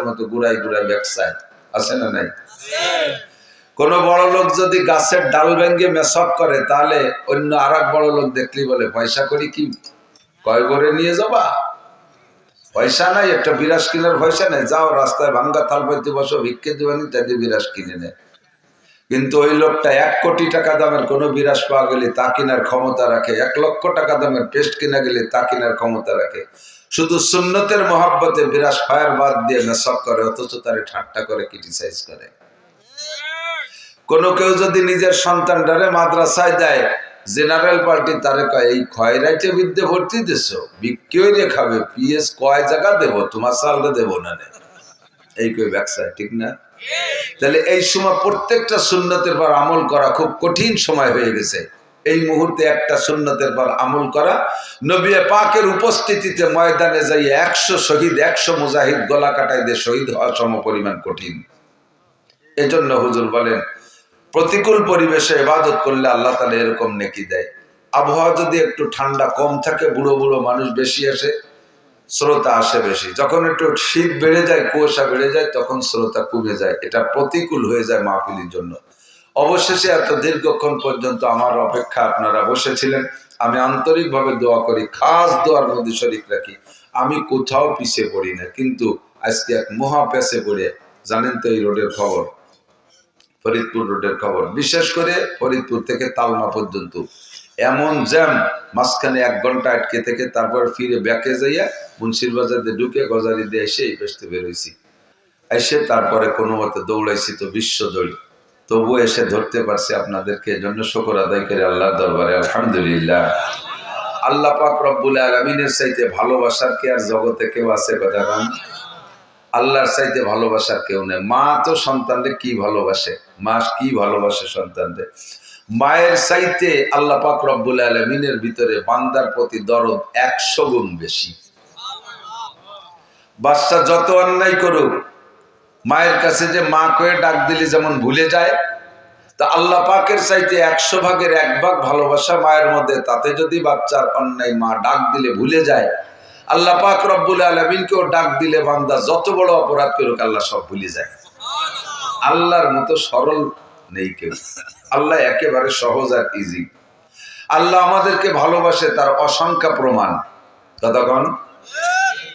মতো গুড়াই গুড়াই ব্যবসায় আছে না নাই? কোন বড় লোক যদি গাছের ডাল ভেঙে মেসক করে তাহলে অন্য আর এক বড় লোক দেখলি বলে পয়সা করি কি কয় করে নিয়ে যাবা, পয়সা নাই, একটা বিরাস কিনার পয়সা নেই, যাও রাস্তায় ভাঙ্গা থাল পাইতে বসো, ভিক্ষে দিবানি, তাই বিরাস কিনে নেয়। কিন্তু ওই লোকটা 1 কোটি টাকা দামের কোন বিরাস পাওয়া গেলে তা কেনার ক্ষমতা রাখে, 1 লক্ষ টাকা দামের পেস্ট কিনা গেলে তা কেনার ক্ষমতা রাখে। শুধু সুন্নতের মহাব্বতে বিরাস ফায়ার বাদ দিয়ে মেসক করে, অথচ তারে ঠাট্টা করে, ক্রিটিসাইজ করে। কোন কেউ যদি নিজের সন্তানটারে মাদ্রাসায় দেয়, জেনারেল পার্টি তারে কয় এই খয়রাইটে বিদ্যে ভর্তি দিছো, বিক্রি রে খাবে, পিএস কয় জায়গা দেবো, তোমার সালটা দেবো না, এই কই ব্যবসায়, ঠিক না? তাহলে এই সময় প্রত্যেকটা সুন্নতের পর আমল করা খুব কঠিন সময় হয়ে গেছে। এই মুহূর্তে একটা সুন্নতের পর আমল করা, নবী পাকের উপস্থিতিতে ময়দানে যাই 100 শহীদ, 100 মুজাহিদ গলা কাটাই দিয়ে শহীদ হওয়া সম পরিমাণ কঠিন। এজন্য হুজুর বলেন প্রতিকূল পরিবেশে ইবাদত করলে আল্লাহ তাআলা এরকম নেকি দেয়। আবহাওয়া যদি একটু ঠান্ডা কম থাকে, বুড়ো বুড়ো মানুষ বেশি আসে, শ্রোতা আসে বেশি। যখন একটু শীত বেড়ে যায়, কুয়াশা বেড়ে যায়, তখন শ্রোতা কমে যায়। এটা প্রতিকূল হয়ে যায় মাহফিলের জন্য। অবশেষে এত দীর্ঘক্ষণ পর্যন্ত আমার অপেক্ষা আপনারা বসেছিলেন। আমি আন্তরিকভাবে দোয়া করি, খাস দোয়ার মধ্যে শরীক রাখি, আমি কোথাও পিছিয়ে পড়ি না, কিন্তু আজকে এক মহা পেছে পড়ে, জানেন তো এই রোডের খবর, ফরিদপুর রোডের খবর, বিশেষ করে ফরিদপুর থেকে তালমা পর্যন্ত এমন জ্যাম, মাঝখানে 1 ঘন্টা আটকে থেকে তারপর ফিরে ব্যাকে যাইয়া মুন্সির বাজারে ঢুকে গজারি দিয়ে এসে এই পেছতে বেরোইছি। এসে তারপরে কোনো মতে দৌড়াইছি, তো বিশ্ব দৌড়ি, তবু এসে ধরতে পারছি আপনাদেরকে। এজন্য শুকর আদায় করে আল্লাহর দরবারে আলহামদুলিল্লাহ। আল্লাহ পাক রব্বুল আলামিনের চাইতে ভালোবাসার কি আর জগতে কেউ আছে? কথা বলেন। আল্লাহর চাইতে ভালোবাসার কেউ নেই। মা তো সন্তানকে কি ভালোবাসে, মা কি ভালোবাসে সন্তানকে। মায়ের চাইতে আল্লাহ পাক রব্বুল আলামিনের ভিতরে বান্দার প্রতি দরদ 100 গুণ বেশি। বাচ্চা যত অন্যায় করুক, মায়ের কাছে যে মা কয়ে ডাক দিলে যেমন ভুলে যায়, তা আল্লাহ পাকের চাইতে 100 ভাগের 1 ভাগ ভালোবাসা মায়ের মধ্যে। তাতে যদি বাচ্চার অন্যায় মা ডাক দিলে ভুলে যায়, আল্লাহ পাক রব্বুল আলামিনকেও ডাক দিলে বান্দা যত বড় অপরাধ করুক আল্লাহ সব ভুলে যায়। আল্লাহর মতো সরল নেই কেউ। আল্লাহ একেবারে সহজ আর ইজি। আল্লাহ আমাদেরকে ভালোবাসে তার অসংখ্য প্রমাণ। ততক্ষণ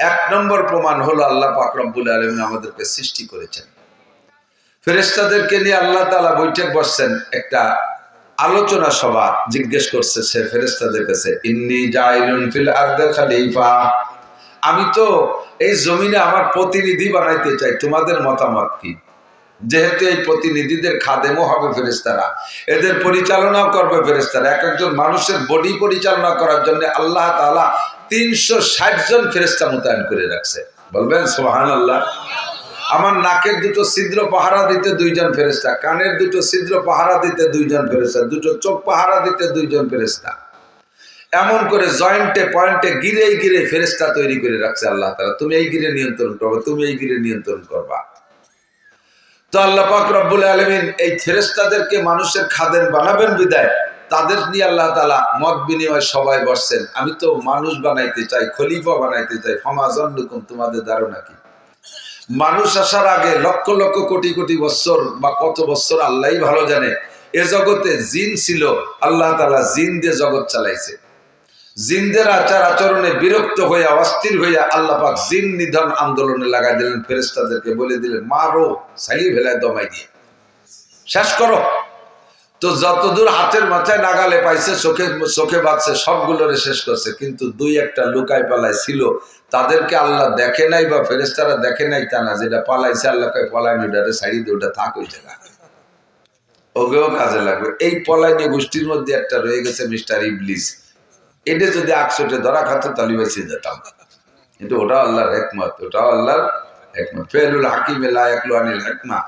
1 নম্বর প্রমাণ হলো আল্লাহ পাক রব্বুল আলামিন আমাদেরকে সৃষ্টি করেছেন। ফেরেশতাদেরকে নিয়ে আল্লাহ তাআলা বৈঠক বসছেন, একটা আলোচনা সভা। জিজ্ঞেস করছে সে ফেরেশতাদের কাছে, ইন্নী জাইলুন ফিল আরদি খলিফা, আমি তো এই জমিনে আমার প্রতিনিধি বানাইতে চাই, তোমাদের মতামত কি? যেহেতু এই প্রতিনিধিদের খাদেমও হবে ফেরেশতারা, এদের পরিচালনাও করবে ফেরেশতারা। এক একজন মানুষের বডি পরিচালনা করার জন্য আল্লাহ তাআলা 360 জন ফেরেশতা মোতায়েন করে রাখছে। বলবেন সুবহানাল্লাহ। আমার নাকের 2টো ছিদ্র পাহারা দিতে 2 জন ফেরেশতা, কানের 2টো ছিদ্র পাহারা দিতে 2 জন ফেরেশতা, 2টো চোখ পাহারা দিতে 2 জন ফেরেশতা। এমন করে জয়েন্টে পয়েন্টে গিরে গিরে ফেরেশতা তৈরি করে রাখছে আল্লাহ তাআলা। তুমি এই গিরে নিয়ন্ত্রণ করবে, তুমি এই গিরে নিয়ন্ত্রণ করবা। তো আল্লাহ পাক রব্বুল আলামিন এই ফেরেশতাদেরকে মানুষের খাদেম বানাবেন বিদায় তাদের নিয়ে আল্লাহ তাআলা মত বিনিময় সবাই বসছেন। আমি তো মানুষ বানাইতে চাই, খলিফা বানাইতে চাই। ফামা যান্নুকুম, তোমাদের ধারণা কি? মানুষ আসার আগে লক্ষ লক্ষ কোটি কোটি বছর বা কত বছর আল্লাহই ভালো জানে, এ জগতে জিন ছিল। আল্লাহ তাআলা জিন দিয়ে জগৎ চালাইছে। জিনদের আচার আচরণে বিরক্ত হইয়া অস্থির হইয়া আল্লাহ পাক জিন নিধন আন্দোলনে লাগাই দিলেন। ফেরেশতাদেরকে বলে দিলেন, মারো, সাইলি ভেলায় দমাই দিয়ে শেষ করো। তো যতদূর হাতের মাথায় নাগালে পাইছে, চোখে বাঁচছে, সবগুলোরে শেষ করছে। কিন্তু 2-1টা লুকায় পালায় ছিল, তাদেরকে আল্লাহ দেখে নাই বা ফেরেশতারা দেখে নাই তা না। যেটা পালাইছে আল্লাহ কয় পলায়নি, ওটারে ছাড়ি দিয়ে ওটা থাক ওই জায়গা, ওকেও কাজে লাগবে। এই পলায়নি গোষ্ঠীর মধ্যে একটা রয়ে গেছে মিস্টার ইবলিস। এটা যদি 100টে ধরা খাতো তাহলে বেঁচে যেতাম। কিন্তু ওটা আল্লাহর হিকমত, ওটাও আল্লাহর হিকমত। ফেলুল হাকিমে লা ইয়াকলু আনিল হিকমা,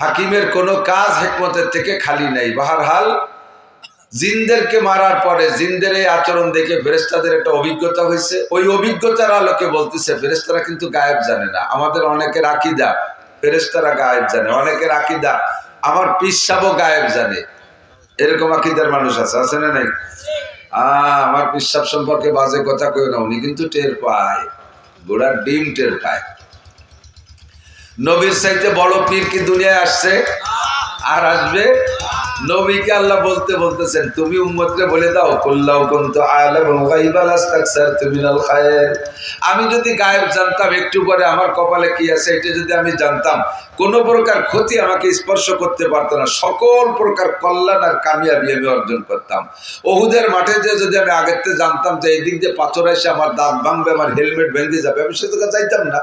হাকিমের কোনো কাজ হিকমতের থেকে খালি নাই। বাহরহাল জিনদেরকে মারার পরে জিনদের এই আচরণ দেখে ফেরেশতাদের একটা অভিজ্ঞতা হয়েছে। ওই অভিজ্ঞতার আলোকে বলতেছে ফেরেশতারা কিন্তু গায়েব জানে না। আমাদের অনেকের আকীদা ফেরেশতারা গায়েব জানে, অনেকের আকীদা আমার পীর সাহেবও গায়েব জানে। এরকম আকীদার মানুষ আছে না নাই? আমার পীর সাহেব সম্পর্কে বাজে কথা কই না, উনি কিন্তু টের পায়, গোড়ার ডিম টের পায়। নবীর চাইতে বড় পীর কি দুনিয়ায় আসছে আর আসবে? নবীকে আল্লাহ বলতেছেন তুমি উম্মতকে বলে দাও কুল্লাউ কুনতু আ'লামুল গায়বা লাস্তাকসারতু মিনাল খায়র। আমি যদি গায়েব জানতাম একটু পরে আমার কপালে কি আছে এটা যদি আমি জানতাম, কোনো প্রকার ক্ষতি আমাকে স্পর্শ করতে পারতো না, সকল প্রকার কল্যাণ আর কামিয়াবি আমি অর্জন করতাম। ওহুদের মাঠে যে যদি আমি আগের থেকে জানতাম যে এই দিক দিয়ে পাথর এসে আমার দাঁত ভাঙবে, আমার হেলমেট ভেঙে যাবে, আমি সেদিকে চাইতাম না।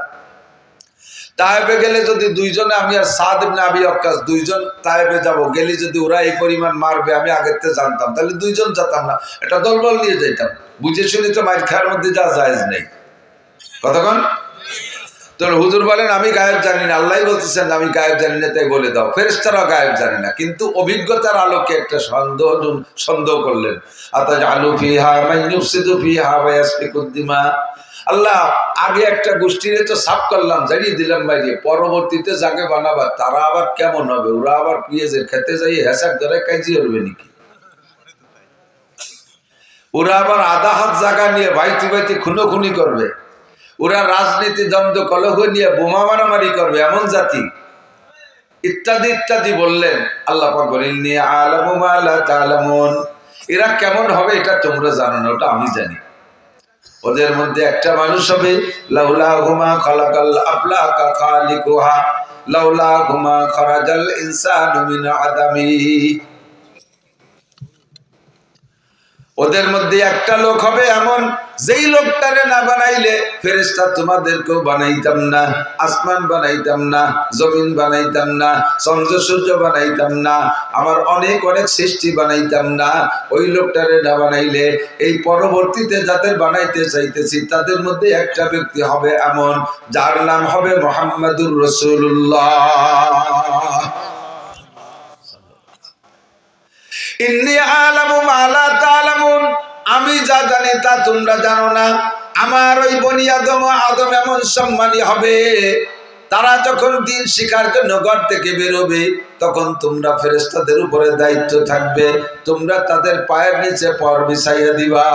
তায়েবে গেলে যদি দুইজনে, আমি আর সাদ ইবনে আবি ওয়াক্কাস দুইজন তায়েবে যাব, গেলে যদি ওরা এই পরিমাণ মারবে আমি আগের থেকে জানতাম, তাহলে দুইজন যেতাম না, এটা দলবল নিয়ে যাইতাম। বুঝে শুনে তো মাইর খাওয়ার মধ্যে যা জায়েজ নেই। কতক্ষণ তো হুজুর বলেন আমি গায়েব জানি না, আল্লাহ বলতেছেন আমি গায়েব জানি না, তাই বলে দাও। ফেরেশতারাও গায়েব জানে না, কিন্তু অভিজ্ঞতার আলোকে একটা সন্দেহ করলেন। আতাজআলু ফিহা মান ইউফসিদু ফিহা ওয়া ইয়াসফিকুদ দিমা। আল্লাহ আগে একটা গোষ্ঠীরে তো সাফ করলাম, জানিয়ে দিলাম বাইরে, পরবর্তীতে যাকে বানাবার তারা আবার কেমন হবে? ওরা আবার পিঁয়াজের খেতে যাই হেসাক ধরে কাইজি করবে নাকি? ওরা আবার আধা হাত জায়গা নিয়ে বাইতি বাইতি খুনোখুনি করবে, ওরা রাজনীতি দ্বন্দ্ব কলহ নিয়ে বোমা মারামারি করবে, এমন জাতি, ইত্যাদি ইত্যাদি বললেন। আল্লাহ পাক বলেন নি আ'লামু মা লা তা'লামুন। এরা কেমন হবে এটা তোমরা জানো না, ওটা আমি জানি। ওদের মধ্যে একটা মানুষ হবে লাউলাহুমা খালাকাল আফলাকা খালিকুহা লাউলাহুমা খারাজাল ইনসানু মিন আদামি। ওদের মধ্যে একটা লোক হবে এমন, যেই লোকটারে না বানাইলে ফেরেশতা তোমাদেরকেও বানাইতাম না, আসমান বানাইতাম না, জমিন বানাইতাম না, চন্দ্র সূর্য বানাইতাম না, আমার অনেক অনেক সৃষ্টি বানাইতাম না। ওই লোকটারে না বানাইলে এই পরবর্তীতে যাদের বানাইতে চাইতেছি তাদের মধ্যে একটা ব্যক্তি হবে এমন, যার নাম হবে মুহাম্মাদুর রাসূলুল্লাহ। ইন্নী আ'লামু মা লা তা'লামুন। আমি যা জানি তা তোমরা জানো না। আমার ওই বনি আদম এমন সম্মানী হবে, তারা যখন দিন শিখার জন্য ঘর থেকে বেরোবে তখন তোমরা ফেরেশতাদের উপরে দায়িত্ব থাকবে, তোমরা তাদের পায়ের নিচে পর বিছাইয়া দিবা।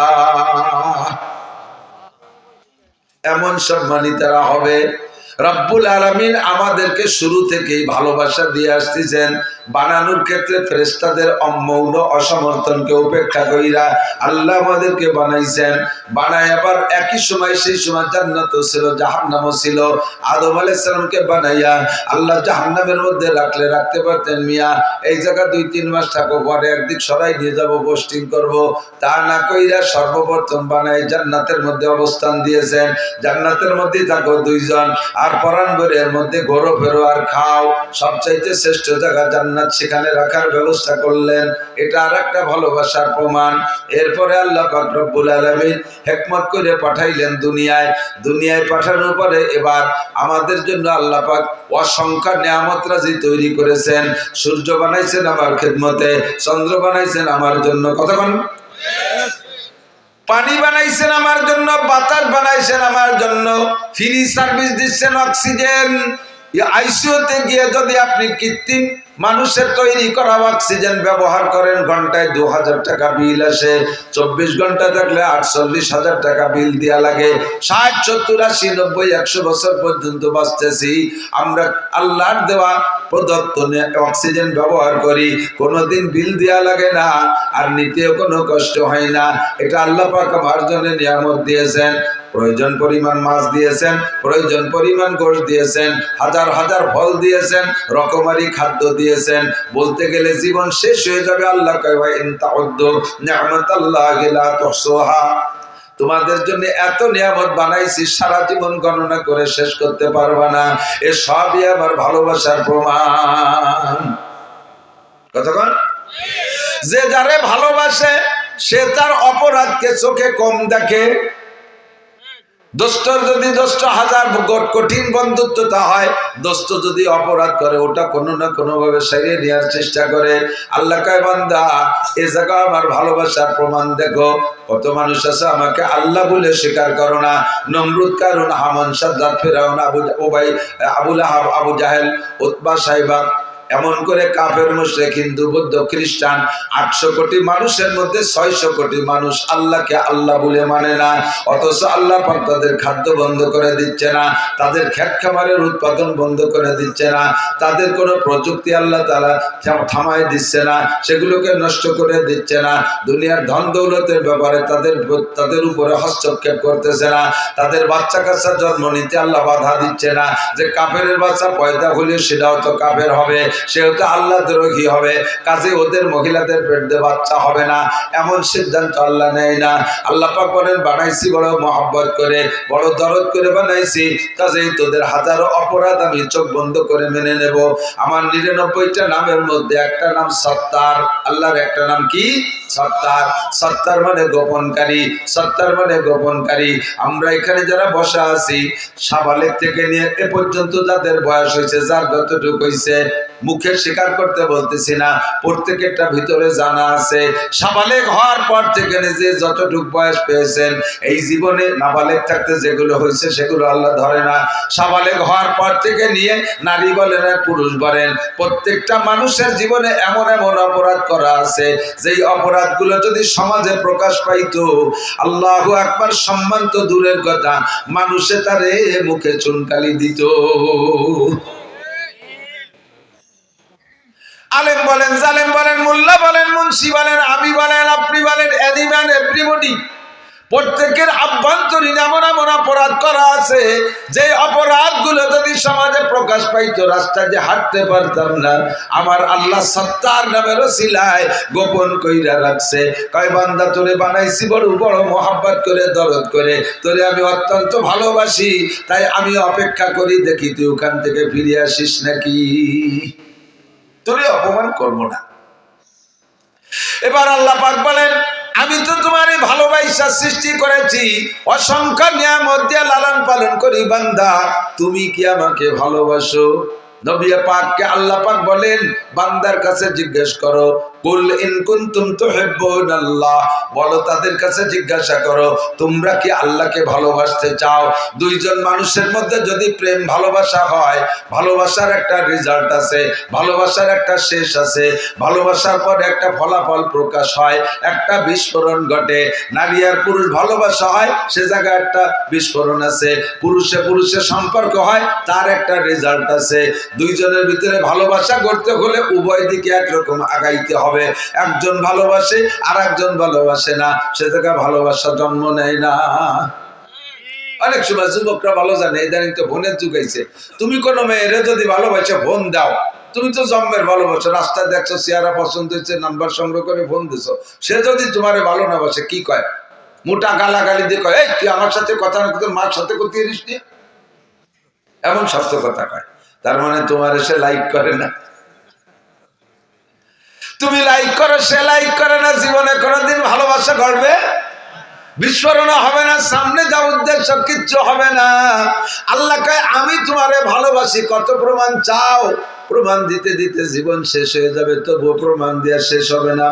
এমন সম্মানী তারা হবে। রব্বুল আলামিন আমাদেরকে শুরু থেকেই ভালোবাসা দিয়ে আসতেছেন। বানানোর ক্ষেত্রে ফেরেশতাদের অমৌন অসমর্থনকে উপেক্ষা কইরা আল্লাহ আমাদেরকে বানাইছেন। বানায় আবার একই সময়, সেই সময় জান্নাতও ছিল জাহান্নামও ছিল। আদম আলাইহিস সালামকে বানাইয়া আল্লাহ জাহান্নামের মধ্যে রাখতে পারতেন, মিয়া এই জায়গা 2-3 মাস থাকো, পরে একদিক সরাই নিয়ে যাব, পোস্টিং করব, তা না কইরা সর্বপ্রথম বানাই জান্নাতের মধ্যে অবস্থান দিয়েছেন। জান্নাতের মধ্যে থাকো দুইজন, আর পরাণ ভরে এর মধ্যে ঘোরো ফেরো আর খাও। সবচাইতে শ্রেষ্ঠ জায়গা জান্নাত, সেখানে রাখার ব্যবস্থা করলেন। এটা আর একটা ভালোবাসার প্রমাণ। এরপরে আল্লাহ পাক রব্বুল আলামিন হিকমত করে পাঠাইলেন দুনিয়ায়। দুনিয়ায় পাঠানোর পরে এবার আমাদের জন্য আল্লাহ পাক অসংখ্য নিয়ামত রাজি তৈরি করেছেন। সূর্য বানাইছেন আমার খেদমতে, চন্দ্র বানাইছেন আমার জন্য, কতক্ষণ পানি বানাইছেন আমার জন্য, বাতাস বানাইছেন আমার জন্য, ফ্রি সার্ভিস দিচ্ছেন অক্সিজেন। আইসিইউতে গিয়ে যদি আপনি কৃত্রিম মানুষের তৈরি করা অক্সিজেন ব্যবহার করেন, ঘন্টায় 2000 টাকা বিল আসে। 24 ঘন্টা থাকলে 48,000 টাকা বিল দেওয়া লাগে। 60, 70, 80, 90, 100 বছর পর্যন্ত বাঁচতেছি আমরা। আল্লাহর দেওয়া প্রদত্ত অক্সিজেন ব্যবহার করি, কোনোদিন বিল দেওয়া লাগে না, আর নিতেও কোনো কষ্ট হয় না। এটা আল্লাহ পাক আমার জন্য নিয়ামত দিয়েছেন। প্রয়োজন পরিমাণ মাছ দিয়েছেন, প্রয়োজন পরিমাণ গোশত দিয়েছেন, হাজার হাজার ফল দিয়েছেন, রকমারি খাদ্য দিয়েছেন। বলতে গেলে জীবন শেষ হয়ে যাবে। আল্লাহ কয় ওয়া ইন তাউদ্দু নি'মাতাল্লাহি লা তুহসুহা। তোমাদের জন্য এত নিয়ামত বানাইছি, সারা জীবন গণনা করে শেষ করতে পারবা না। এ সবই আমার ভালোবাসার প্রমাণ। কতক্ষণ যে যারে ভালোবাসে সে তার অপরাধকে চোখে কম দেখে। দোস্তর যদি দোস্ত হাজার কঠিন বন্ধুত্বতা হয়, দোস্ত যদি অপরাধ করে ওটা কোনো না কোনো ভাবে সারিয়ে নেওয়ার চেষ্টা করে। আল্লাহ কয় বান্দা এ জায়গা আমার ভালোবাসার প্রমাণ দেখো। কত মানুষ আছে আমাকে আল্লাহ বলে স্বীকার করো না। নমরুদ, কারুন, হামান, সাদ্দাত, ফিরাউন, আবু লাহাব, আবু জাহেল, উতবা, সাইবা, এমন করে কাফের মুশরিক হিন্দু বৌদ্ধ খ্রিস্টান 800 কোটি মানুষের মধ্যে 600 কোটি মানুষ আল্লাহকে আল্লাহ বলে মানে না, অথচ আল্লাহ পাক তাদের খাদ্য বন্ধ করে দিচ্ছে না, তাদের ক্ষেত খামারের উৎপাদন বন্ধ করে দিচ্ছে না, তাদের কোনো প্রযুক্তি আল্লাহ তাআলা থামায় দিচ্ছে না, সেগুলোকে নষ্ট করে দিচ্ছে না, দুনিয়ার ধন দৌলতের ব্যাপারে তাদের উপরে হস্তক্ষেপ করতেছে না, তাদের বাচ্চা কাচ্চা জন্ম নিতে আল্লাহ বাধা দিচ্ছে না, যে কাফেরের বাচ্চা পয়দা হলে সেটাও তো কাফের হবে, সেও তো আল্লাহ দ্রোহী হবে, কাজে ওদের মহিলাদের পেটে বাচ্চা হবে না, এমন সিদ্ধান্ত আল্লাহ নেয় না। আল্লাহ পাক বলেন বানাইছি বড় মহব্বত করে, বড় দরদ করে বানাইছি, কাজেই তোদের হাজারো অপরাধ আমি চোখ বন্ধ করে মেনে নেব। আমার 99টা নামের মধ্যে একটা নাম সত্তার, আল্লাহর একটা নাম কি সত্তার। সত্তার মানে গোপনকারী, সত্তার মানে গোপনকারী। আমরা এখানে যারা বসা আছি সাবালেক থেকে নিয়ে এ পর্যন্ত যাদের বয়স হয়েছে, যার যতটুকু হয়েছে, মুখে স্বীকার করতে বলতেছি না, প্রত্যেকেরটা ভিতরে জানা আছে। সাবালেক হওয়ার পর থেকে যে যতটুকু বয়স পেয়েছেন, এই জীবনে নাবালেক থাকতে যেগুলো হয়েছে সেগুলো আল্লাহ ধরে না। সাবালেক হওয়ার পর থেকে নিয়ে নারী বলেন আর পুরুষ বলেন, প্রত্যেকটা মানুষের জীবনে এমন এমন অপরাধ করা আছে, যেই অপরাধগুলো যদি সমাজে প্রকাশ পাইতো, আল্লাহু আকবার, সম্মান তো দূরের কথা, মানুষে তারে মুখে চুনকালি দিত। আলেম বলেন, জালেম বলেন, মোল্লা বলেন, মুন্সি বলেন, আমি বলেন, আপনি বলেন, এনিম্যান এভরিবডি, প্রত্যেকের আভ্যন্তরীণ এমন এমন অপরাধ করা আছে, যে অপরাধগুলো যদি সমাজে প্রকাশ পাইতো, রাস্তায় যে হাঁটতে পারতাম না। আমার আল্লাহ সত্তার নামের ওসিলায় গোপন কইরা রাখছে। কয় বান্দা তোরে বানাইছি বড় বড় মহব্বত করে, দরদ করে, তোরে আমি অত্যন্ত ভালোবাসি, তাই আমি অপেক্ষা করি দেখি তুই ওখান থেকে ফিরে আসিস নাকি, তোরে অপমান করবো না। এবার আল্লাহ পাক বলেন, আমি তো তোমার এই ভালোবাসা সৃষ্টি করেছি, অসংখ্য নিয়ামত দিয়ে লালন পালন করি, বান্দা তুমি কি আমাকে ভালোবাসো? নবী পাককে আল্লাহ পাক বলেন, বান্দার কাছে জিজ্ঞেস করো, কুল ইন কুনতুম তুহিব্বুনাল্লাহ, বলো তাদের কাছে জিজ্ঞাসা করো, তোমরা কি আল্লাহকে ভালোবাসতে চাও? দুইজন মানুষের মধ্যে যদি প্রেম ভালোবাসা হয়, ভালোবাসার একটা রেজাল্ট আছে, ভালোবাসার একটা শেষ আছে, ভালোবাসার পর একটা ফলাফল প্রকাশ হয়, একটা বিস্ফোরণ ঘটে। নারী আর পুরুষ ভালোবাসা হয়, সে জায়গায় একটা বিস্ফোরণ আছে। পুরুষে পুরুষের সম্পর্ক হয়, তার একটা রেজাল্ট আছে। দুইজনের ভিতরে ভালোবাসা করতে হলে উভয় দিকে একরকম আগাইতে হবে। একজন ভালোবাসে আর একজন ভালোবাসে না, সে জায়গায় ভালোবাসা জন্ম নেয় না। অনেক সময় যুবকরা ভালো জানে, ইদানিং তো বোনের যুগ হয়েছে, তুমি কোনো মেয়েরে যদি ভালোবাসে ফোন দাও, তুমি তো জন্মের ভালোবাসো, রাস্তায় দেখছো, চেহারা পছন্দ হচ্ছে, নাম্বার সংগ্রহ করে ফোন দিছো, সে যদি তোমারে ভালো না বাসে, কি কয়? মোটা গালাগালি দিয়ে কয়, এই তুই আমার সাথে কথা না, তোর মার সাথে করতে পারিস নি, এমন শব্দ কথা কয়। তার মানে তোমার সে লাইক করে না, তুমি লাইক করো, সে লাইক করে না, জীবনে কোনোদিন ভালোবাসা ঘটবে, বিস্ফোরণ হবে না, সামনে যা উদ্দেশ্য কিচ্ছু হবে না। আল্লাহ কয় আমি তোমারে ভালোবাসি, কত প্রমাণ চাও? প্রমাণ দিতে দিতে জীবন শেষ হয়ে যাবে, তবুও প্রমাণ দেওয়া শেষ হবে না।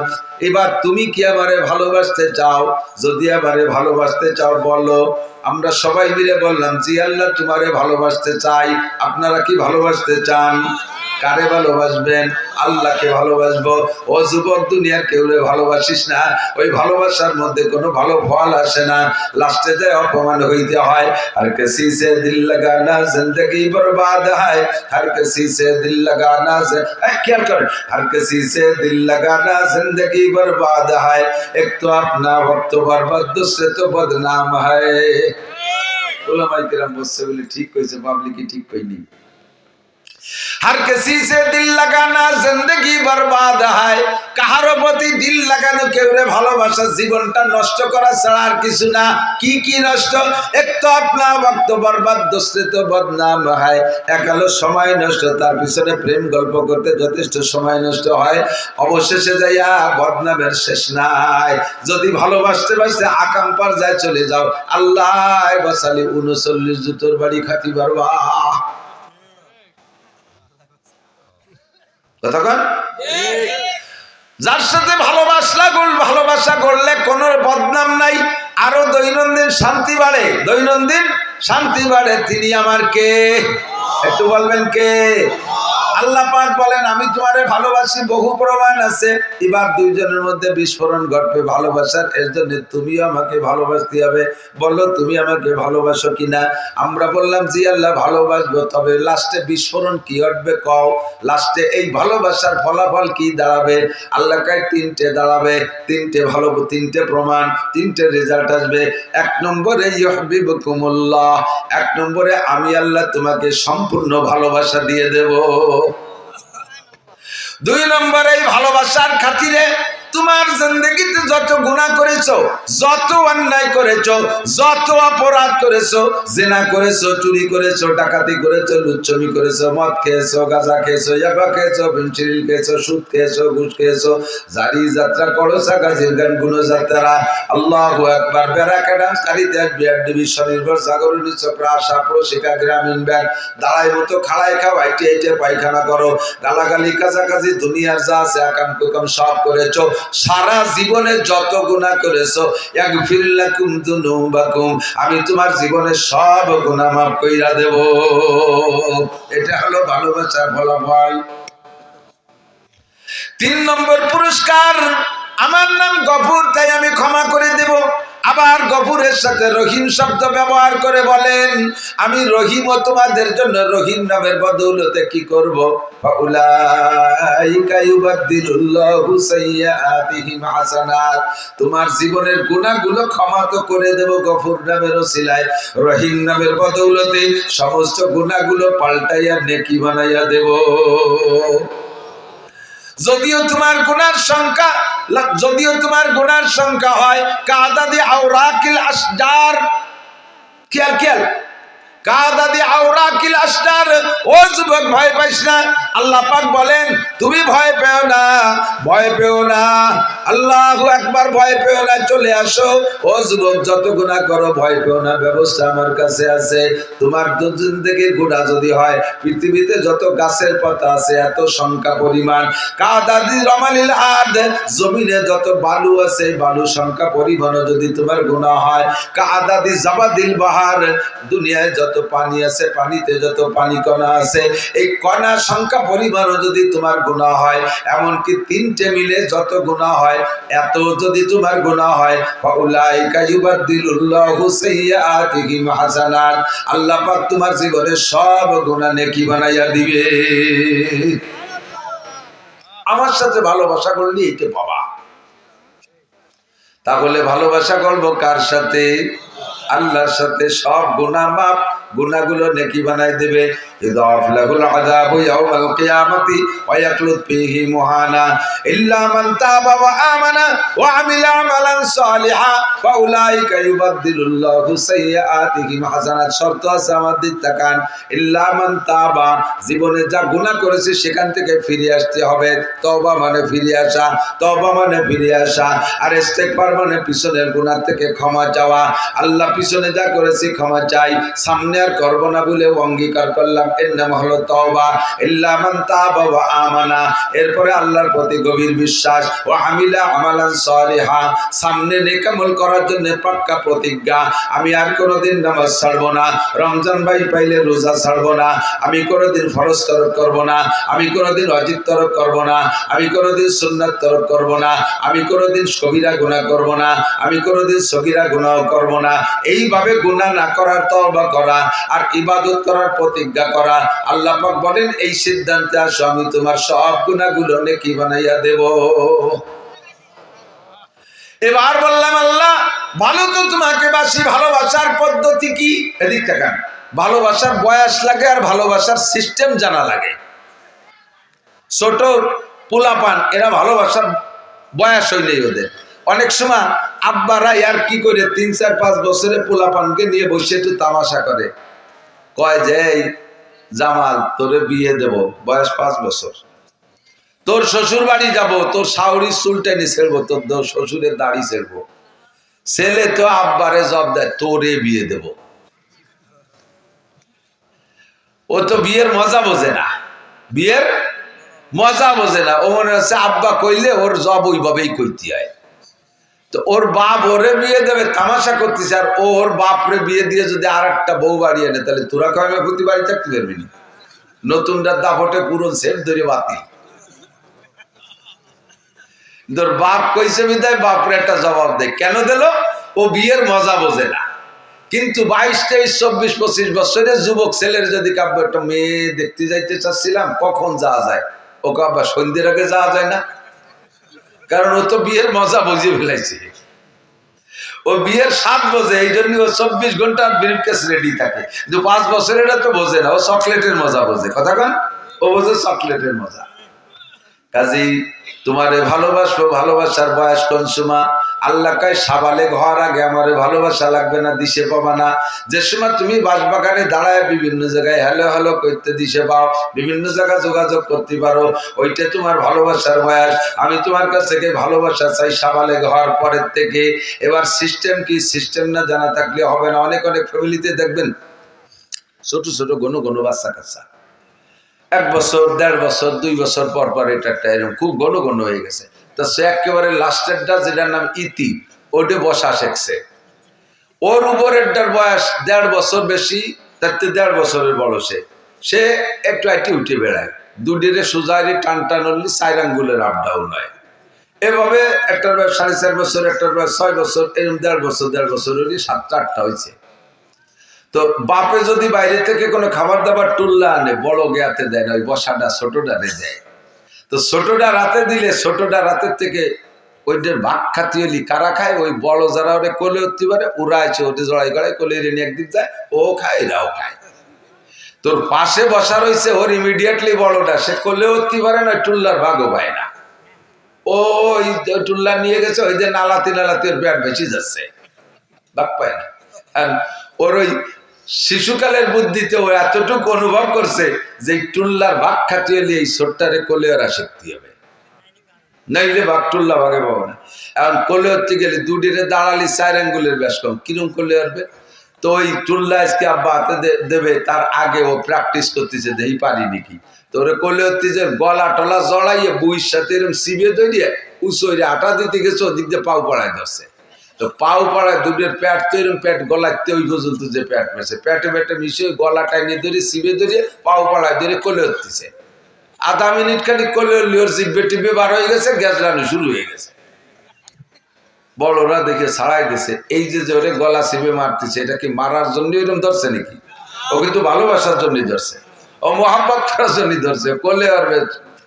এবার তুমি কি আমারে ভালোবাসতে চাও? যদি আমারে ভালোবাসতে চাও বলো। আমরা সবাই মিলে বললাম, জি আল্লাহ তোমারে ভালোবাসতে চাই। আপনারা কি ভালোবাসতে চান? কারে ভালোবাসবেন? আল্লাহকে ভালোবাসবো। ও যুবক, দুনিয়ার কেউরে ভালোবাসিস না, ওই ভালোবাসার মধ্যে কোনো ভালো ফল আসে না, লাস্টে যায় অপমান হইতে হয়। হর কিসি সে দিল লাগানা জিন্দগি বরবাদ হয়, হর কিসি সে দিল লাগানা খেয়াল করেন, হর কিসি সে দিল লাগানা জিন্দগি বরবাদ হয়, এক তো আপনা ওয়াক্ত বরবাদ, দুসরে তো বদনাম হয়। উলামায়ে কেরাম বলছে বলে ঠিক কইছে, পাবলিক ঠিক কইনি। हर किसी से दिल लगाना जिंदगी बर्बाद है, কাহার প্রতি দিল লাগানো, কেউরে ভালোবাসা জীবনটা নষ্ট করা ছাড়া আর কিছু না। কি কি নষ্ট? এক তো আপনা ওয়াক্ত বরবাদ, দুসরে তো বদনাম হয়। এক হলো সময় নষ্ট, তার পিছনে প্রেম গল্প করতে যথেষ্ট সময় নষ্ট হয়, অবশেষে যাইয়া বদনামের শেষ নাই। যদি ভালোবাসতে বাসতে আকাম পার যায় চলে যাও, আল্লাহ বাসালি 39 জুতোর বাড়ি খাতি পারবা। যার সাথে ভালোবাসা করলে কোনো বদনাম নাই, আরো দৈনন্দিন শান্তি বাড়ে, দৈনন্দিন শান্তি বাড়ে। তিনি আমার কে? একটু বলবেন কে? আল্লাহ পাক বলেন আমি তোমারে ভালোবাসি, বহু প্রমাণ আছে। এবার দুইজনের মধ্যে বিস্ফোরণ ঘটবে ভালোবাসার, এর জন্য তুমিও আমাকে ভালোবাসতে হবে। বললো তুমি আমাকে ভালোবাসো কিনা? আমরা বললাম জি আল্লাহ ভালোবাসবো। তবে লাস্টে বিস্ফোরণ কি ঘটবে কও? লাস্টে এই ভালোবাসার ফলাফল কি দাঁড়াবে? আল্লাহ কয় তিনটে দাঁড়াবে, তিনটে প্রমাণ, তিনটে রেজাল্ট আসবে। এক নম্বরে ইউহিব্বুকুমুল্লাহ, এক নম্বরে আমি আল্লাহ তোমাকে সম্পূর্ণ ভালোবাসা দিয়ে দেব। দুই নম্বরে এই ভালোবাসার খাতিরে তোমার জিন্দেগিতে যত গুনাহ করেছো, যত অন্যায় করেছো, যত অপরাধ করেছো, জিনা করেছো, চুরি করেছো, ডাকাতি করেছো, লুচ্ছমি করেছো, মদ খেয়েছো, গাঁজা খেয়েছো, ইয়াবা খেয়েছো, ফেন্সিডিল খেয়েছো, সুদ খেয়েছো, ঘুষ খেয়েছো, জারি যাত্রা করো, সাগাজির গান গুণ যাত্রা, আল্লাহু আকবার, বেড়াকা ডান্স, কারিতাস, বিয়ার ডিভিশন, নির্ভর সাগরী চক্র, আশা, প্রশিকা, গ্রামীণ ব্যাংক, দাঁড়াই মতো খাড়াই খাও, আইটে আইটে পায়খানা করো, গালাগালি, কাছাকাছি, দুনিয়ার যা আছে আকাম কুকাম সব করেছো। সারা জীবনে যত গুনাহ করেছো, ইয়াগফির লাকুম যুনুবাকুম, আমি তোমার জীবনের সব গুনাহ মাফ কইরা দেব। এটা হলো ভালোবাসার ফলাফল। তিন নম্বর পুরস্কার, আমার নাম গফুর, তাই আমি ক্ষমা করে দেব। আবার গফুরের সাথে রহিম শব্দ ব্যবহার করে বলেন আমি রহিম ও তোমাদের জন্য রহিম নামের বদৌলতে কি করব? ফাউলাইকা ইউবাদদিলুল্লাহু সাইয়্যাতিহিম হাসানাত, তোমার জীবনের গুনাহগুলো ক্ষমা তো করে দেব গফুর নামের ওসিলায়, রহিম নামের বদৌলতে সমস্ত গুনাহগুলো পাল্টাইয়া নেকি বানাইয়া দেব। যদিও তোমার গুনার সংখ্যা হয় কাদাদি আওরাকিল আশজার, খেয়াল কাদাদি আওরাকিল আশজার। ও যুবক ভয় পাইস না, আল্লাহ পাক বলেন তুমি ভয় পেও না, ভয় পেও না, আল্লাহু আকবার, ভয় পেও না, চলে আসো। ও যুবক যত গুনাহ করো ভয় পেও না, ব্যবস্থা আমার কাছে আছে। তোমার জিন্দেগির গুনাহ যদি হয় পৃথিবীতে যত গাছের পাতা আছে এত সংখ্যা পরিমাণ, কাদাদি রমালিল আরদ, জমিনে যত বালু আছে বালু সংখ্যা পরিমাণ যদি তোমার গুনাহ হয়, কাদাদি জাবাদিল বাহার, দুনিয়ায় যত পানি আছে পানিতে যত পানি কণা আছে এই কণা সংখ্যা পরিমাণ যদি তোমার গুনাহ হয়, এমনকি তিনটে মিলে যত গুনাহ হয় এত যদি তোমার গুনাহ হয়, ফাউলাইকা ইউবাদদিলুল্লাহু সাইয়্যাতিহিম হাসানাত, আল্লাহ পাক তোমার জীবনের সব গুনাহ নেকি বানাইয়া দিবে। আমার সাথে ভালোবাসা করলে এইটা বাবা। তাহলে ভালোবাসা করবো কার সাথে? আল্লাহর সাথে। সব গুনাহ মাফ, গুনাহগুলো নেকি বানাই দেবে। ইদাফ লাহুল আযাবু ইয়াওমাল কিয়ামাতি ওয়া ইয়াখলুদ ফীহি মুহানা ইল্লা মান তাবা ওয়া আমানা ওয়া আমিলা আমালান সালিহা ফাউলাইকা ইউবাদদিলুল্লাহু সাইয়্যাতিহিম হাসানাত। শর্ত আছে, আমার দিক তাকান। ইল্লা মান তাবা, জীবনে যা গুনাহ করেছে সেখান থেকে ফিরে আসতে হবে। তওবা মানে ফিরে আসা, তওবা মানে ফিরে আসা, আর ইস্তেগফার মানে পিছনের গুনাহ থেকে ক্ষমা চাওয়া। আল্লাহ পিছনে যা করেছি ক্ষমা চাই, সামনে আর করব না বলে অঙ্গীকার করলাম, এর নাম হলো তওবা। ইল্লা মান তাবা ওয়া আমানা, এরপরে আল্লাহর প্রতি গভীর বিশ্বাস, ওয়া আমিলা আমালান সালিহা, সামনে নেক আমল করার জন্য পাক্কা প্রতিজ্ঞা। আমি আর কোনোদিন নামাজ ছাড়বো না, রমজান ভাই পাইলে রোজা ছাড়বো না, আমি কোনোদিন ফরজ তরক করব না, আমি কোনোদিন ওয়াজিব তরক করব না, আমি কোনোদিন সুন্নাত তরক করব না, আমি কোনোদিন কবিরা গুনাহ করব না, আমি কোনোদিন সগীরা গুনাহ করব না। এইভাবে গুনাহ না করার তওবা করা আর ইবাদত করার প্রতিজ্ঞা করা। আল্লাহ পাক বলেন এই সিদ্ধান্তে আসো, আমি তোমার সব গুনাহগুলো নেকি বানাইয়া দেব। এবার বললাম আল্লাহ ভালো তো তোমাকে বাসি, ভালোবাসার পদ্ধতি কি? এদিক তাকান। ভালোবাসার বয়স লাগে আর ভালোবাসার সিস্টেম জানা লাগে। ছোট পোলাপান এরা ভালোবাসার বয়স হইলেই ওদের অনেক সময় আব্বারা আর কি করে 3, 4, 5 বছরের পোলাপানকে নিয়ে বসে একটু তামাশা করে, কয় যে এই জামাল তোরে বিয়ে দেব, বয়স 5 বছর, তোর শ্বশুর বাড়ি যাব, তোর শাওরির চুল টেনে ছেড়বো, তোর শ্বশুরের দাড়ি ছেড়বো। ছেলে তো আব্বারে জব দেয় তোরে বিয়ে দেব। ও তো বিয়ের মজা বোঝে না, বিয়ের মজা বোঝে না। ও মনে হচ্ছে আব্বা কইলে ওর জব ওইভাবেই কইতে হয়। তো ওর বাপ ওরে বিয়ে দেবে তামাশা করতেছে, আর ওর বাপরে বিয়ে দিয়ে যদি আর একটা বউ বাড়ি আনে তাহলে তোরা কয় প্রতি বাড়ি থাকতে পারবি না। নতুনটা দাপটে পুরো সেট ধরে বাতিল। তোর বাপ কইছে বিদায় বাপরে একটা জবাব দে, কেন দিল? ও বিয়ের মজা বোঝে না। কিন্তু 22, 23, 24, 25 বছরের যুবক ছেলের যদি কাব্য একটা মেয়ে দেখতে যাইতে চাচ্ছিলাম, কখন যাওয়া যায়? ও কাব্য সন্ধ্যের আগে যাওয়া যায় না, কারণ ও তো বিয়ের মজা বুঝিয়ে ফেলাইছে। ও বিয়ের 7 বোঝে, এই জন্য ও 24 ঘন্টা ব্রিফকেস রেডি থাকে। কিন্তু 5 বছরের তো বোঝে না, ও চকলেটের মজা বোঝে। কথা কন, ও বোঝে চকলেটের মজা। কাজেই তোমারে ভালোবাসবো, ভালোবাসার বয়স কোন সময়? আল্লাহ কয় সাবালে ঘর আগে আমারে ভালোবাসা লাগবে না, দিশে পাবা না। যে সময় তুমি বাসবাগানে দাঁড়ায় বিভিন্ন জায়গায় হ্যালো হ্যালো করতে দিশে পাও, বিভিন্ন জায়গায় যোগাযোগ করতে পারো, ওইটা তোমার ভালোবাসার বয়স। আমি তোমার কাছ থেকে ভালোবাসা চাই সাবালে ঘর পরের থেকে। এবার সিস্টেম কি? সিস্টেম না জানা থাকলে হবে না। অনেক অনেক ফ্যামিলিতে দেখবেন ছোট ছোট ঘন ঘন বাচ্চা কাচ্চা, 1 বছর 1.5 বছর 2 বছর পর পর এটা একটা এরকম খুব ঘন ঘন হয়ে গেছে। তা সে একেবারে লাস্টেরটা যেটার নাম ইতি, ওটা বসা শিখছে। ওর উপরেরটার বয়স 1.5 বছর বেশি, তার 1.5 বছরের বড়। সে একটু আইটি উঠে বেড়ায়, দুডিরে সুজারি টান টান হলি 4 আঙ্গুলের আপ ডাউন হয়। এভাবে একটার বয়স 4.5 বছর, একটার বয়স 6 বছর, এরকম 1.5 বছর 1.5 বছর হলি 7টা 8টা হয়েছে। তো বাপে যদি বাইরে থেকে কোনো খাবার দাবার টুল্লা আনে, বড় গেয়াতে দেয় না, ওই বসাটা ছোটটারে দেয়। তো ছোটটা রাতে দিলে ছোটটা রাতের থেকে ওইটার ভাগ খাতি হলি কারা খায়? ওই বড় যারা ওরে কোলে উঠতে পারে ওরা আছে, ওটা জড়াই গড়াই কোলে রেনে একদিক যায়, ও খায় এরাও খায়। তোর পাশে বসা রয়েছে, ওর ইমিডিয়েটলি বড়টা, সে কোলে উঠতে পারে না, টুল্লার ভাগও পায় না। ওই টুল্লা নিয়ে গেছে, ওই যে নালাতে নালাতে ওর পেট বেশি যাচ্ছে, ভাগ পায় না। আর ওর ওই শিশুকালের বুদ্ধিতে ও এতটুকু অনুভব করছে যে টুল্লার ভাগ খাটিয়ে এই ছোট্টারে কোলে ওরা শিখতে হবে, নাইলে ভাগ টুল্লা ভাগে পাবো না। এখন কোলে হতে গেলে দুডিরে দাঁড়ালি 4 আঙ্গুলের বেশ কম, কিরম কোলে আসবে? তো ওই টুল্লা আজকে আব্বা হাতে দেবে, তার আগে ও প্র্যাকটিস করতেছে, দেই পারি নাকি। তো ওরে কোলে হতে যে গলা টলা জড়াইয়ে বইয়ের সাথে এরকম সিবিয়ে ধরিয়ে উঁচু আটা দিতে গেছে, ওদিক দিয়ে পাও পড়ায় ধরছে। তো পাও পাড়ায় দুধের প্যাট তো এরকম প্যাট গলাতে ওই পর্যন্ত যে প্যাট মেশে প্যাটে প্যাটে মিশিয়ে গলা টাইনে ধরে সিবে ধরে পাও পাড়ায় ধরে কোলে হতেছে। আধা মিনিট খানিক কোলে লিওর জিব্বে টিপে বার হয়ে গেছে, গ্যাস রান্না শুরু হয়ে গেছে। বড়রা দেখে ছাড়াই দিছে, এই যে ওরে গলা সিবে মারতেছে, এটা কি মারার জন্য এরকম ধরছে নাকি? ও কিন্তু ভালোবাসার জন্যই ধরছে, ও মোহাম্মত করার জন্যই ধরছে। কোলে আর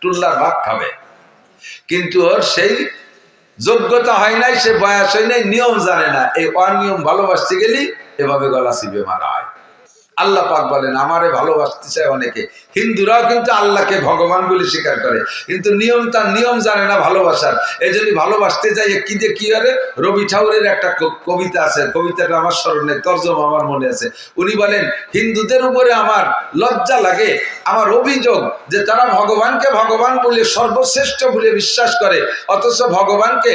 টুল্লার ভাগ খাবে, কিন্তু ওর সেই যোগ্যতা হয় নাই, সে বয়স হয় নাই, নিয়ম জানে না। এই অনিয়ম ভালোবাসতে গেলি এভাবে গলা চিপে মারা হয়। আল্লাহ পাক বলেন আমারে ভালোবাসতে চায় অনেকে। হিন্দুরাও কিন্তু আল্লাহকে ভগবান বলে স্বীকার করে, কিন্তু নিয়ম তার নিয়ম জানে না ভালোবাসার। এই জন্য ভালোবাসতে যাই কি যে কি আরে রবি ঠাকুরের একটা কবিতা আছে, কবিতাটা আমার স্মরণে, তর্জমা আমার মনে আছে। উনি বলেন হিন্দুদের উপরে আমার লজ্জা লাগে, আমার অভিযোগ যে তারা ভগবানকে ভগবান বলে সর্বশ্রেষ্ঠ বলে বিশ্বাস করে, অথচ ভগবানকে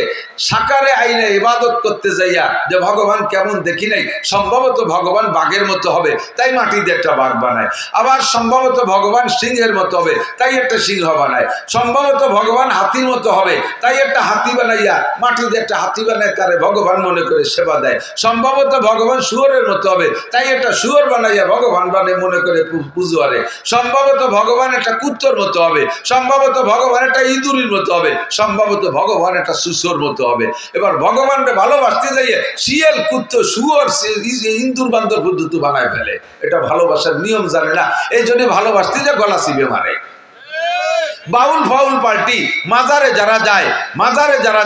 সাকারে আইনে ইবাদত করতে যাইয়া যে ভগবান কেমন দেখি নাই, সম্ভবত ভগবান বাঘের মতো হবে তাই মাটি দিয়ে একটা বাঘ বানায়, আবার সম্ভবত ভগবান সিংহের মতো হবে তাই একটা সিংহ বানায়, সম্ভবত ভগবান হাতির মতো হবে তাই একটা হাতি বানাইয়া মাটি দিয়ে একটা হাতি বানায় তারে ভগবান মনে করে সেবা দেয়, সম্ভবত ভগবান শুয়োরের মতো হবে তাই একটা শুয়োর বানাইয়া ভগবান বানায় মনে করে পুজো করে, সম্ভবত ভগবান একটা কুত্তর মতো হবে, সম্ভবত ভগবান একটা ইঁদুরের মতো হবে, সম্ভবত ভগবান একটা সুসোর মতো হবে। এবার ভগবানকে ভালোবাসতে যাইয়ে শিয়াল কুত্ত শুয়োর ইঁদুর বান্দর পদ্ধতি বানায় ফেলে। এটা ভালোবাসার নিয়ম জানে না, এই জন্য ভালোবাসতে যে গলা চিপে মারে। বাউল ফাউল পার্টি মাজারে যারা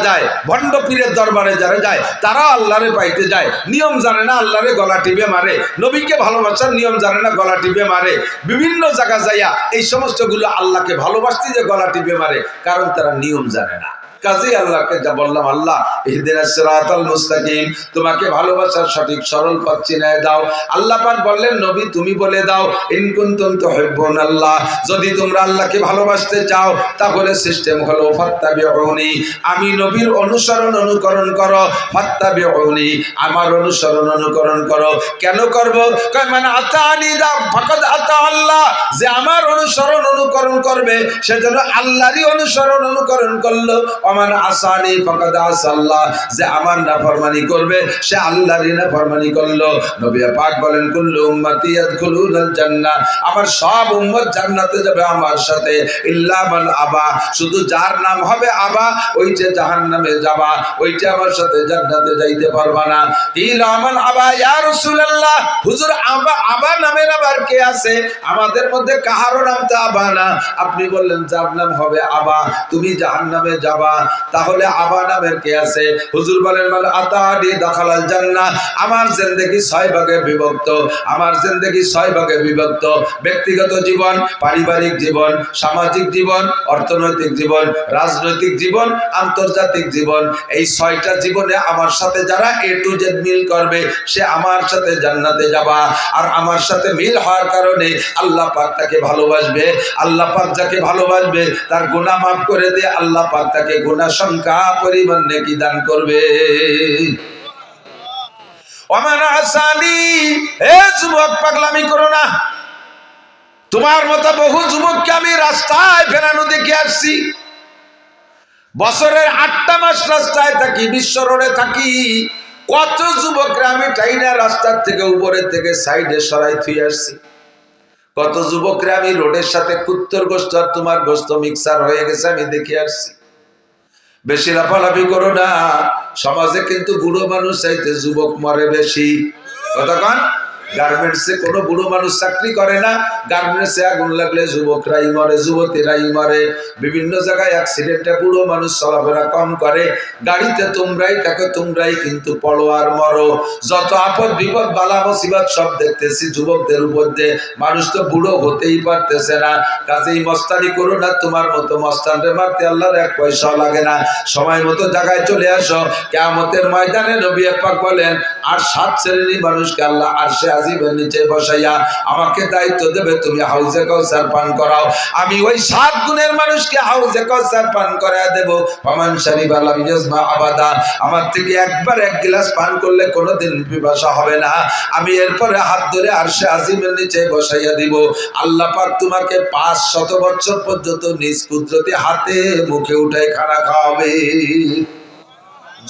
যায় ভণ্ড পীরের দরবারে যারা যায় তারা আল্লাহরে পাইতে যায়, নিয়ম জানে না, আল্লাহরে গলা টিপে মারে। নবীকে ভালোবাসার নিয়ম জানে না, গলা টিপে মারে। বিভিন্ন জায়গা যাইয়া এই সমস্ত গুলো আল্লাহকে ভালোবাসতে যে গলা টিপে মারে, কারণ তারা নিয়ম জানে না। কাজী আল্লাহকে যা বললাম, আল্লাহ ইহদিনাস সিরাতাল মুস্তাকিম, তোমাকে ভালোবাসার সঠিক সরল পথ চিনায় দাও। আল্লাহ পাক বললেন নবী তুমি বলে দাও ইন কুনতুম তুহিব্বুনাল্লাহ, যদি তোমরা আল্লাহকে ভালোবাসতে চাও তাহলে সিস্টেম হলো ফাত্তাবিউনি, আমি নবীর অনুকরণ করো, ফাত্তাবিউনি আমার অনুকরণ করো। কেন করব? কয় মানে আতানি দা ফাকাদ আতা আল্লাহ, যে আমার অনুকরণ করবে সে যেন আল্লাহরই অনুকরণ করলো। ওয়ামান আসানি ফাকাদ আসাল্লাহ, যে আমার নাফরমানি করবে সে আল্লাহরই নাফরমানি করলো। নবী পাক বলেন কুল্লু উম্মতি ইয়াদখুলুনাল জান্নাহ, আমার সব উম্মত জান্নাতে যাবে আমার সাথে, ইল্লা মান আবা, শুধু যার নাম হবে আবা ওই যে জাহান্নামে যাবা, ওইটা আমার সাথে জান্নাতে যাইতে পারবা না। ইলা মান আবা ইয়া রাসূলুল্লাহ, হুজুর আবা আবা নামের আবার কে আছে? আমাদের মধ্যে কাহারও নাম তো আবা না। আপনি বললেন যার নাম হবে আবা তুমি জাহান্নামে যাবা, তাহলে আবা নামের কে আছে? হুজুর বলেন মান আতানি দাখালাল জান্নাহ। আমার জিন্দেগি 6 ভাগে বিভক্ত, আমার জিন্দেগি 6 ভাগে বিভক্ত। ব্যক্তিগত জীবন, পারিবারিক জীবন, সামাজিক জীবন, অর্থনৈতিক জীবন, রাজনৈতিক জীবন, আন্তর্জাতিক জীবন। এই 6টা জীবনে আমার সাথে যারা এ টু জেড মিল করবে সে আমার সাথে জান্নাতে যাবা। আর আমার সাথে মিল হওয়ার কারণে আল্লাহ পাক তাকে ভালোবাসবে। আল্লাহ পাক যাকে ভালোবাসবে তার গুনাহ মাফ করে দিয়ে আল্লাহ পাক তাকে গুনাহ সংখ্যা পরিমাণ নেকি দান করবে। ওমান আসানি, এ যুবক পাগলামি করো না। তোমার মতো বহু যুবককে আমি রাস্তায় ফেরানো দেখে আসছি। বছরের 8টা মাস রাস্তায় থাকি, বিশ্ব রোডে থাকি। কত যুবকরা আমি টাইনা রাস্তার থেকে উপরের থেকে সাইডে সরাই থুই আসছি। কত যুবকরা আমি রোডের সাথে কুত্তর গোস্ত আর তোমার গোস্ত মিক্সার হয়ে গেছে আমি দেখে আসছি। বেশি লাফালাফি করো না, সমাজে কিন্তু বুড়ো মানুষ চাইতে যুবক মরে বেশি। কতক্ষণ গার্মেন্টসে কোনো বুড়ো মানুষ চাকরি করে না, গার্মেন্টসে আগুন লাগলে যুবকরাই মরে, যুবতীরাই মরে। বিভিন্ন জায়গায় অ্যাক্সিডেন্টে বুড়ো মানুষ চলাফেরা কম করে, গাড়িতে তোমরাই থাকো, তোমরাই কিন্তু পড়ো আর মরো। যত আপদ বিপদ বালা মুসিবত সব দেখতেছি যুবকদের উপর দিয়ে। মানুষ তো বুড়ো হতেই পারতেছে না, কাজেই মস্তানি করো না। তোমার মতো মস্তানরে মারতে আল্লাহর 1 পয়সাও লাগে না। সময় মতো জায়গায় চলে আসো। কিয়ামতের ময়দানে নবী পাক বলেন আর 7 শ্রেণীর মানুষকে আল্লাহ আরশে আজিমের নিচে বসাইয়া আমাকে দায়িত্ব দেবে, তুমি হাউজে কাউসার পান করাও। আমি ওই 7 গুণের মানুষকে হাউজে কাউসার পান করায় দেব। ফামান শারিবা লাম ইয়াজমা আবাদা, আমার থেকে একবার 1 গ্লাস পান করলে কোনোদিন পিপাসা হবে না। আমি এরপরে হাত ধরে আরশে আজিমের নিচে বসাইয়া দিব। আল্লাহ পাক তোমাকে 500 বছর পর্যন্ত নিজ কুদরতে হাতে মুখে উঠায় খানা খাওয়াবে।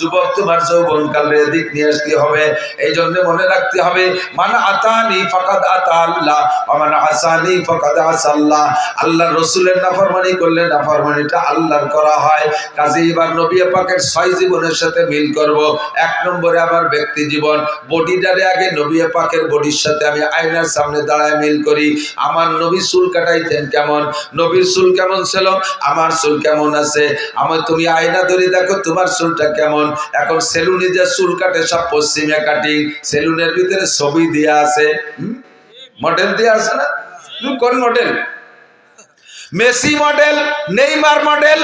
যুবক তোমার যৌবনকালে দিক নিয়ে আসতে হবে। এই জন্য মনে রাখতে হবে মান আতানি ফাকাদ আতা আল্লাহ ওয়া মান আসানি ফাকাদ আসাল্লাহ। আল্লাহর রাসূলের নাফরমানি করলে নাফরমানিটা আল্লাহর করা হয়। কাজে এবার নবী পাকের 6 জীবনের সাথে মিল করব। 1 নম্বরে আমার ব্যক্তি জীবন, বডিটারে আগে নবী পাকের বডির সাথে আমি আয়নার সামনে দাঁড়ায় মিল করি। আমার নবী চুল কাটাইতেন কেমন, নবীর চুল কেমন ছিল, আমার চুল কেমন আছে। আমার তুমি আয়না ধরে দেখো তোমার চুলটা কেমন। এখন সেলুনে যে চুল কাটে সব পশ্চিমে কাটিং, সেলুনের ভিতরে ছবি দেয়া আছে, মডেল দেয়া আছে না? কোন model? Messi model, Neymar model,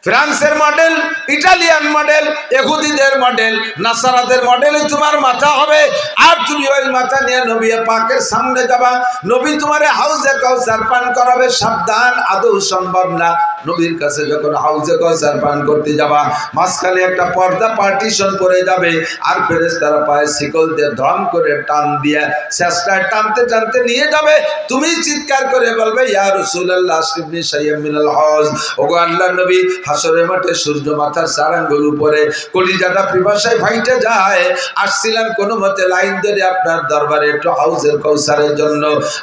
ফ্রান্সের মডেল, ইটালিয়ান মডেল, ইহুদিদের মডেল, নাসারাদের মডেল তোমার মাথা হবে। আর তুমি ওই মাথা নিয়ে নবী পাকের সামনে যাবা, নবী তোমারে হাউজে কাউসার পান করাবে। সাবধান, আদৌ সম্ভব না। নবীর কাছে যখন হাউজে কাউসার পান করতে যাবা, মাঝখানে একটা পর্দা পার্টিশন করে যাবে, আর ফেরেশতারা পায়ে শিকল দিয়ে ধম করে টান দিয়ে চেষ্টায় টানতে টানতে নিয়ে যাবে। তুমি চিৎকার করে বলবে ইয়া রাসূলুল্লাহ আশরিফনি শাইয়্যাম মিনাল হজ। ওগো আল্লাহর নবী, হাসরের মাঠে সূর্য মাথার 4 আঙ্গুল উপরে, কলিজাটা পিপাসায় ফাইটে যায়। আসছিলাম কোনো মতে লাইন ধরে আপনার দরবারে একটু হাউজে কাউসারের জন্য,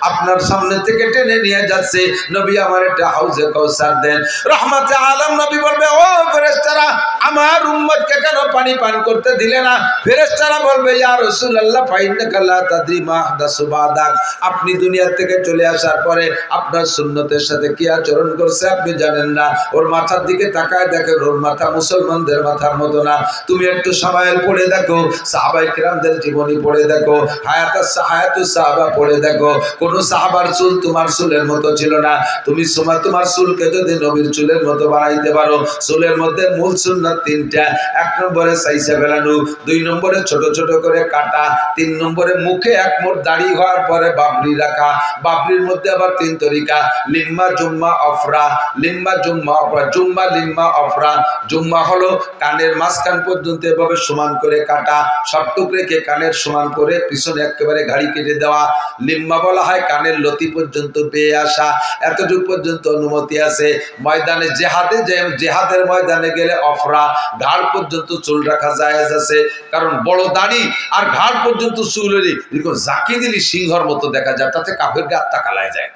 আপনার সামনে থেকে টেনে নিয়ে যাচ্ছে। নবী আমার একটা হাউজে কাউসার দেন। রহমতে আলম নবী বলবে ও ফেরেশতারা, আমার উম্মতকে কেন পানি পান করতে দিলে না? ফেরেশতারা বলবে ইয়া রাসূলুল্লাহ ফাইন্নাকা লা তাদরি মা আহদাসু বাদাক, আপনি দুনিয়া থেকে চলে আসার পরে আপনার সুন্নতের সাথে কি আচরণ করছে আপনি জানেন না। ওর মাথার দিকে তাকায় দেখেন, ওর মাথা মুসলমানদের মাথার মতো না। তুমি একটু সামায়েল পড়ে দেখো, সাহাবায়ে কিরামদের জীবনী পড়ে দেখো, হায়াতুস সাহাবা পড়ে দেখো। কোন সাহাবার চুল তোমার চুলের মতো ছিল না। তুমি তোমার চুলকে যদি নবীর চুলের মতো বানাইতে পারো, চুলের মধ্যে মূল সুন্নাত 3টা। 1 নম্বরে সাইসা ফেলানো, 2 নম্বরে ছোট ছোট করে কাটা, 3 নম্বরে মুখে 1 মোট দাড়ি হওয়ার পরে বাবরি রাখা। বাবরির মধ্যে আবার 3 তরিকা, লিম্মা জুম্মা অফরা, লিম্মা জুম্মা অফরা, জুম্মা লিম্মা অফরা। জুম্মা হলো কানের মাঝখান পর্যন্ত এভাবে সমান করে কাটা, সবটুক রেখে কানের সমান করে পিছনে একেবারে ঘাড়ি কেটে দেওয়া। লিম্মা বলা হয় কানের লতি পর্যন্ত পেয়ে আসা, এতটুকু পর্যন্ত অনুমতি আছে। ময়দানে জেহাদে, যে জেহাদের ময়দানে গেলে অফরা ঘাড় পর্যন্ত চুল রাখা জায়েজ আছে, কারণ বড় দাড়ি আর ঘাড় পর্যন্ত চুল হলে এরকম জাকি দিলি সিংহর মতো দেখা যায়, তাতে কাফেরকে আত্মা কালায় যায়,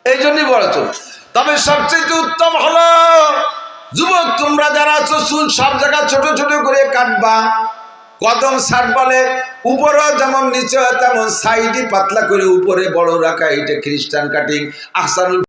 এই জন্যই বড় চুল। তবে সবচেয়ে উত্তম হলো যুবক তোমরা যারা আছো চুল সব জায়গা ছোট ছোট করে কাটবা, কদম শার্ট বলে, উপরেও যেমন নিচে তেমন সাইডই পাতলা করে উপরে বড় রাখা, এটা খ্রিস্টান কাটিং। আহসানুল